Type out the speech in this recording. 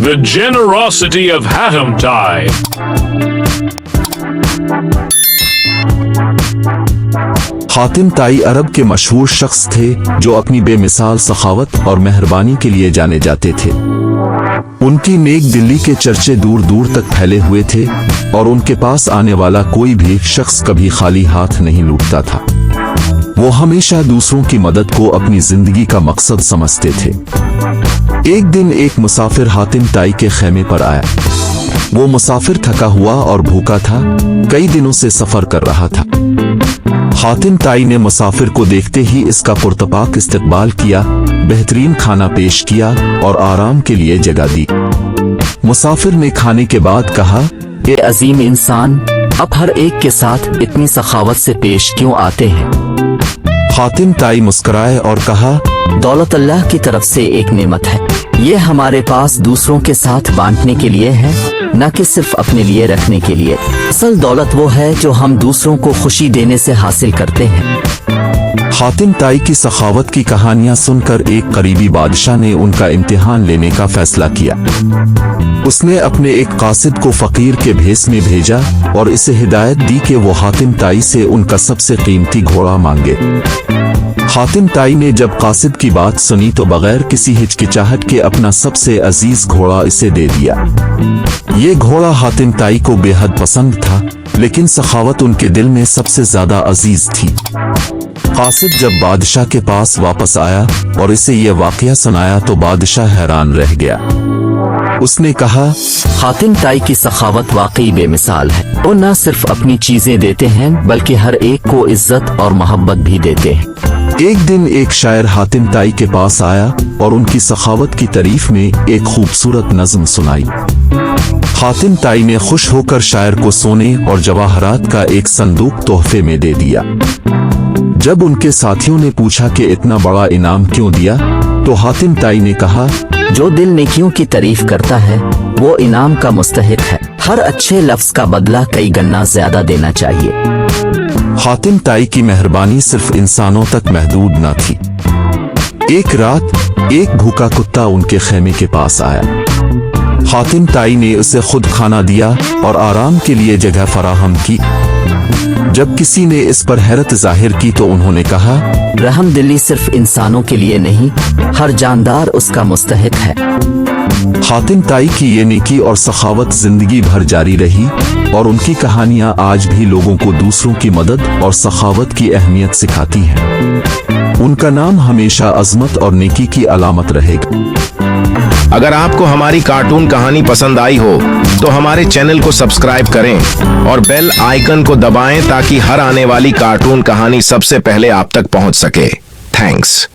The generosity of Hatem Tai. Hatim ताई अरब के मशहूर शख्स थे जो अपनी बेमिसाल सखावत और मेहरबानी के लिए जाने जाते थे। उनकी नेक दिल्ली के चर्चे दूर दूर तक फैले हुए थे और उनके पास आने वाला कोई भी शख्स कभी खाली हाथ नहीं लौटता था। वो हमेशा दूसरों की मदद को अपनी जिंदगी का मकसद समझते थे। एक दिन एक मुसाफिर हातिम ताई के खेमे पर आया। वो मुसाफिर थका हुआ और भूखा था, कई दिनों से सफर कर रहा था। हातिम ताई ने मुसाफिर को देखते ही इसका पुरतपाक इस्तकबाल किया, बेहतरीन खाना पेश किया और आराम के लिए जगह दी। मुसाफिर ने खाने के बाद कहा, ये अजीम इंसान अब हर एक के साथ इतनी सखावत से पेश क्यों आते हैं? हातिम ताई मुस्कुराए और कहा, दौलत अल्लाह की तरफ से एक नेमत है। ये हमारे पास दूसरों के साथ बांटने के लिए है, न कि सिर्फ अपने लिए रखने के लिए। असल दौलत वो है जो हम दूसरों को खुशी देने से हासिल करते हैं। हातिम ताई की सखावत की कहानियां सुनकर एक करीबी बादशाह ने उनका इम्तिहान लेने का फैसला किया। उसने अपने एक कासिद को फकीर के भेस में भेजा और इसे हिदायत दी कि वो हातिम ताई से उनका सबसे कीमती घोड़ा मांगे। हातिम ताई ने जब कासिद की बात सुनी तो बगैर किसी हिचकिचाहट के अपना सबसे अजीज घोड़ा इसे दे दिया। ये घोड़ा हातिम ताई को बेहद पसंद था, लेकिन सखावत उनके दिल में सबसे ज्यादा अजीज थी। कासिद जब बादशाह के पास वापस आया और इसे ये वाकया सुनाया तो बादशाह हैरान रह गया। उसने कहा, हातिम ताई की सखावत वाकई बेमिसाल है। वो न सिर्फ अपनी चीजें देते हैं बल्कि हर एक को इज्जत और मोहब्बत भी देते हैं। एक दिन एक शायर हातिम ताई के पास आया और उनकी सखावत की तारीफ में एक खूबसूरत नज्म सुनाई। हातिम ताई ने खुश होकर शायर को सोने और जवाहरात का एक संदूक तोहफे में दे दिया। जब उनके साथियों ने पूछा कि इतना बड़ा इनाम क्यों दिया, तो हातिम ताई ने कहा, जो दिल नेकियों की तारीफ करता है वो इनाम का मुस्तहिक है। हर अच्छे लफ्ज का बदला कई गना ज्यादा देना चाहिए। हातिम ताई की मेहरबानी सिर्फ इंसानों तक महदूद न थी। एक रात एक भूखा कुत्ता उनके खेमे के पास आया। हातिम ताई ने उसे खुद खाना दिया और आराम के लिए जगह फराहम की। जब किसी ने इस पर हैरत जाहिर की तो उन्होंने कहा, रहम दिली सिर्फ इंसानों के लिए नहीं, हर जानदार उसका मुस्तहिक है। हातिम ताई की ये नेकी और सखावत जिंदगी भर जारी रही और उनकी कहानियां आज भी लोगों को दूसरों की मदद और सखावत की अहमियत सिखाती हैं। उनका नाम हमेशा अजमत और नेकी की अलामत रहेगा। अगर आपको हमारी कार्टून कहानी पसंद आई हो तो हमारे चैनल को सब्सक्राइब करें और बेल आइकन को दबाएं ताकि हर आने वाली कार्टून कहानी सबसे पहले आप तक पहुंच सके। थैंक्स।